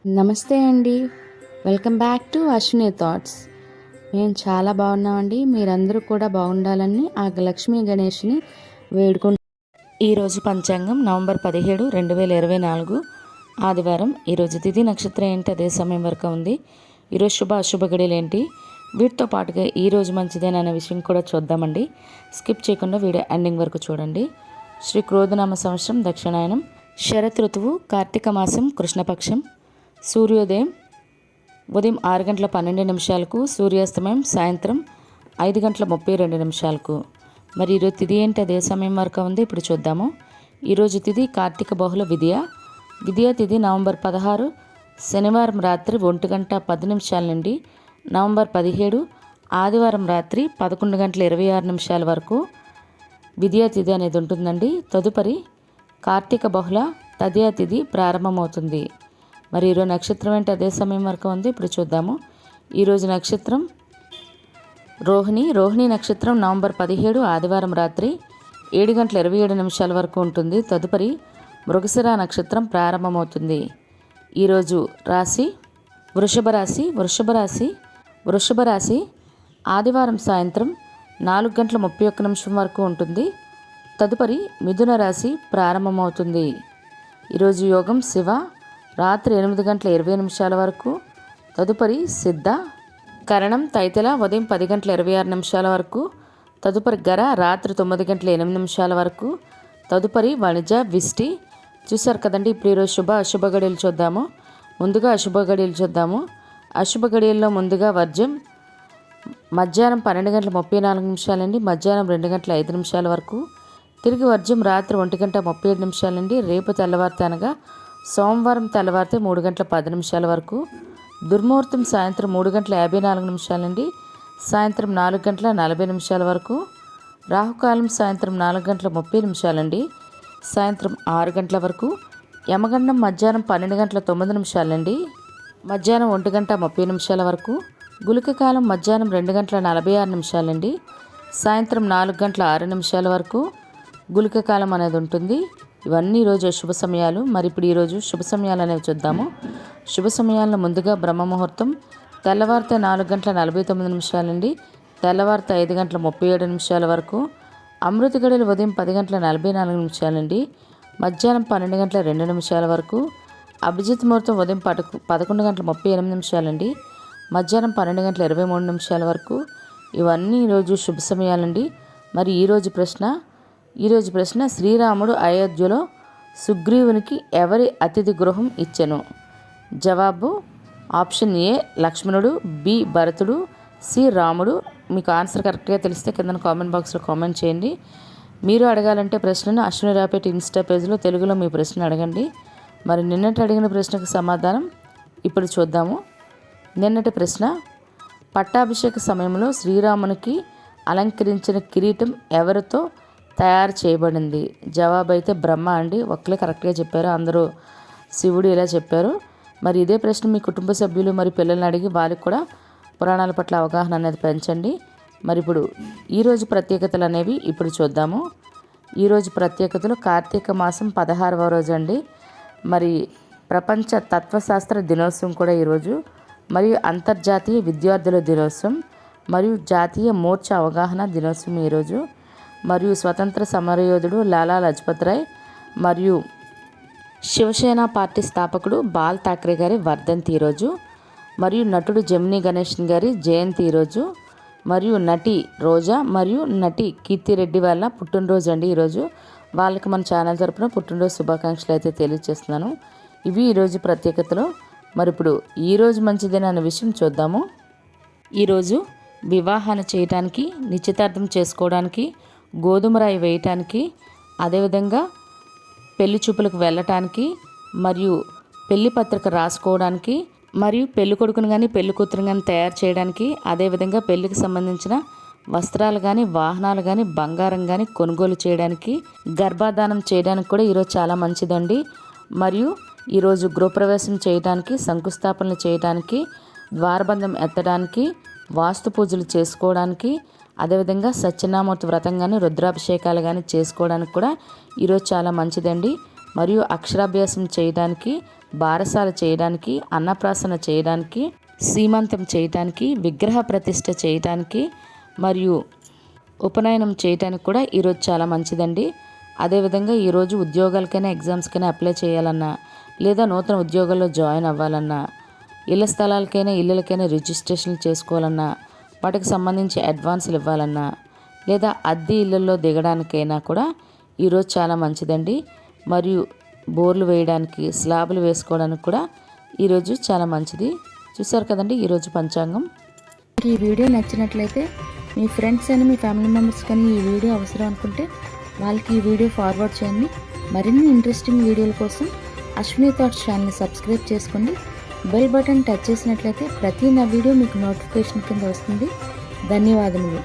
నమస్తే అండి. Welcome back to Ashwini thoughts. మేము చాలా బాగున్నామండి. మీరందరూ కూడా బాగుండాలని ఆ లక్ష్మీ గణేష్ని వేడుకుంటాం. ఈరోజు పంచాంగం నవంబర్ 17, 2024 ఆదివారం. ఈరోజు తిథి నక్షత్రం ఏంటి, అదే సమయం వరకు ఉంది. ఈరోజు శుభ అశుభ గడియలు ఏంటి, వీటితో పాటుగా ఈరోజు మంచిదేననే విషయం కూడా చూద్దామండి. స్కిప్ చేయకుండా వీడియో ఎండింగ్ వరకు చూడండి. శ్రీ క్రోధనామ సంవత్సరం దక్షిణాయనం, శరత్ ఋతువు, కార్తీక మాసం, కృష్ణపక్షం. సూర్యోదయం ఉదయం 6:12 సూర్యాస్తమయం సాయంత్రం 5:32. మరి ఈరోజు తిథి ఏంటి, అదే సమయం వరకు ఉంది. ఇప్పుడు చూద్దాము. ఈరోజు తిథి కార్తీక బహుళ విద్యా తిథి నవంబర్ 16 శనివారం రాత్రి 1:10 నుండి నవంబర్ 17 ఆదివారం రాత్రి 11:26 వరకు విద్యా తిథి అనేది ఉంటుందండి. తదుపరి కార్తీక బహుళ తదియా తిథి ప్రారంభమవుతుంది. మరి ఈరోజు నక్షత్రం ఏంటి, అదే సమయం వరకు ఉంది. ఇప్పుడు చూద్దాము. ఈరోజు నక్షత్రం రోహిణి నక్షత్రం నవంబర్ 17 ఆదివారం రాత్రి 7:27 వరకు ఉంటుంది. తదుపరి మృగశిర నక్షత్రం ప్రారంభమవుతుంది. ఈరోజు రాశి వృషభ రాశి ఆదివారం సాయంత్రం 4:31 వరకు ఉంటుంది. తదుపరి మిథున రాశి ప్రారంభమవుతుంది. ఈరోజు యోగం శివ రాత్రి 8:20 వరకు. తదుపరి సిద్ధ కరణం తైతల ఉదయం 10:26 వరకు. తదుపరి గర రాత్రి 9:08 వరకు. తదుపరి వణిజ విష్టి. చూసారు కదండి. ఇప్పుడు ఈరోజు శుభ అశుభ గడియలు చూద్దాము. ముందుగా అశుభ గడియలు చూద్దాము. అశుభ గడియల్లో ముందుగా వర్జం మధ్యాహ్నం 12:34 నుండి మధ్యాహ్నం 2:05 వరకు. తిరిగి వర్జం రాత్రి 1:37 నుండి రేపు తెల్లవారితే అనగా సోమవారం తెల్లవారితే 3:10 వరకు. దుర్ముహూర్తం సాయంత్రం 3:54 నుండి సాయంత్రం 4:40 వరకు. రాహుకాలం సాయంత్రం 4:30 నుండి సాయంత్రం 6 గంటల వరకు. యమగండం మధ్యాహ్నం 12:09 నుండి మధ్యాహ్నం 1:30 వరకు. గుళిక కాలం మధ్యాహ్నం 2:46 నుండి సాయంత్రం 4:06 వరకు గుళిక కాలం అనేది ఉంటుంది. ఇవన్నీ ఈరోజు శుభ సమయాలు. మరి ఇప్పుడు ఈరోజు శుభ సమయాలు అనేవి చూద్దాము. శుభ సమయాలను ముందుగా బ్రహ్మ ముహూర్తం తెల్లవారితే 4:49 నుండి తెల్లవారితే 5:37 వరకు. అమృత గడియలు ఉదయం 10:44 నుండి మధ్యాహ్నం 12:02 వరకు. అభిజిత్ ముహూర్తం ఉదయం 11:38 నుండి మధ్యాహ్నం 12:23 వరకు. ఇవన్నీ ఈరోజు శుభ సమయాలండి. మరి ఈరోజు ప్రశ్న శ్రీరాముడు అయోధ్యలో సుగ్రీవునికి ఎవరి అతిథి గృహం ఇచ్చెను? జవాబు ఆప్షన్ ఏ లక్ష్మణుడు, బి భరతుడు, సి రాముడు. మీకు ఆన్సర్ కరెక్ట్గా తెలిస్తే కింద కామెంట్ బాక్స్లో కామెంట్ చేయండి. మీరు అడగాలంటే ప్రశ్నను అశ్విని రాపేట్ ఇన్స్టా పేజ్లో తెలుగులో మీ ప్రశ్న అడగండి. మరి నిన్నటి అడిగిన ప్రశ్నకు సమాధానం ఇప్పుడు చూద్దాము. నిన్నటి ప్రశ్న పట్టాభిషేక సమయంలో శ్రీరామునికి అలంకరించిన కిరీటం ఎవరితో తయారు చేయబడింది? జవాబు అయితే బ్రహ్మ అండి. ఒక్కలే కరెక్ట్గా చెప్పారు, అందరూ శివుడు ఇలా చెప్పారు. మరి ఇదే ప్రశ్న మీ కుటుంబ సభ్యులు మరి పిల్లల్ని అడిగి వారికి కూడా పురాణాల పట్ల అవగాహన అనేది పెంచండి. మరి ఇప్పుడు ఈరోజు ప్రత్యేకతలు అనేవి ఇప్పుడు చూద్దాము. ఈరోజు ప్రత్యేకతలు కార్తీక మాసం 16వ రోజు అండి. మరి ప్రపంచ తత్వశాస్త్ర దినోత్సవం కూడా ఈరోజు, మరియు అంతర్జాతీయ విద్యార్థుల దినోత్సవం, మరియు జాతీయ మోర్చా అవగాహన దినోత్సవం ఈరోజు, మరియు స్వతంత్ర సమరయోధుడు లాలా లజపత్ రాయ్ మరియు శివసేన పార్టీ స్థాపకుడు బాల్ ఠాక్రే గారి వర్ధంతి ఈరోజు, మరియు నటుడు జమినీ గణేషన్ గారి జయంతి ఈరోజు, మరియు నటి రోజా మరియు నటి కీర్తిరెడ్డి వాళ్ళ పుట్టినరోజు అండి ఈరోజు. వాళ్ళకి మన ఛానల్ తరపున పుట్టినరోజు శుభాకాంక్షలు అయితే తెలియజేస్తున్నాను. ఇవి ఈరోజు ప్రత్యేకతలు. మరి ఇప్పుడు ఈరోజు మంచిదేనా అనే విషయం చూద్దాము. ఈరోజు వివాహాన్ని చేయటానికి, నిశ్చితార్థం చేసుకోవడానికి, గోధుమ రాయి వేయటానికి, అదేవిధంగా పెళ్లి చూపులకు వెళ్ళటానికి, మరియు పెళ్లి పత్రిక రాసుకోవడానికి, మరియు పెళ్లి కొడుకుని కానీ పెళ్లి కూతురు కానీ తయారు చేయడానికి, అదేవిధంగా పెళ్లికి సంబంధించిన వస్త్రాలు కానీ వాహనాలు కానీ బంగారం కానీ కొనుగోలు చేయడానికి, గర్భాధానం చేయడానికి కూడా ఈరోజు చాలా మంచిదండి. మరియు ఈరోజు గృహప్రవేశం చేయడానికి, శంకుస్థాపనలు చేయడానికి, ద్వారబంధం ఎత్తడానికి, వాస్తు పూజలు చేసుకోవడానికి, అదేవిధంగా సత్యనామూర్తి వ్రతం కానీ రుద్రాభిషేకాలు కానీ చేసుకోవడానికి కూడా ఈరోజు చాలా మంచిదండి. మరియు అక్షరాభ్యాసం చేయడానికి, బారసాల చేయడానికి, అన్నప్రాసన చేయడానికి, సీమంతం చేయటానికి, విగ్రహ ప్రతిష్ఠ చేయటానికి మరియు ఉపనయనం చేయటానికి కూడా ఈరోజు చాలా మంచిదండి. అదేవిధంగా ఈరోజు ఉద్యోగాలకైనా ఎగ్జామ్స్కైనా అప్లై చేయాలన్నా, లేదా నూతన ఉద్యోగాల్లో జాయిన్ అవ్వాలన్నా, ఇళ్ల స్థలాలకైనా ఇళ్ళకైనా రిజిస్ట్రేషన్ చేసుకోవాలన్నా, వాటికి సంబంధించి అడ్వాన్సులు ఇవ్వాలన్నా, లేదా అద్దె ఇళ్ళల్లో దిగడానికైనా కూడా ఈరోజు చాలా మంచిదండి. మరియు బోర్లు వేయడానికి, స్లాబులు వేసుకోవడానికి కూడా ఈరోజు చాలా మంచిది. చూసారు కదండి ఈరోజు పంచాంగం. ఈ వీడియో నచ్చినట్లయితే మీ ఫ్రెండ్స్ అని, మీ ఫ్యామిలీ మెంబర్స్ కానీ ఈ వీడియో అవసరం అనుకుంటే వాళ్ళకి ఈ వీడియో ఫార్వర్డ్ చేయండి. మరిన్ని ఇంట్రెస్టింగ్ వీడియోల కోసం అశ్విని థాట్స్ ఛానల్ని సబ్స్క్రైబ్ చేసుకోండి. బెల్ బటన్ టచ్ చేసినట్లయితే ప్రతి నా వీడియో మీకు నోటిఫికేషన్ కింద వస్తుంది. ధన్యవాదములు.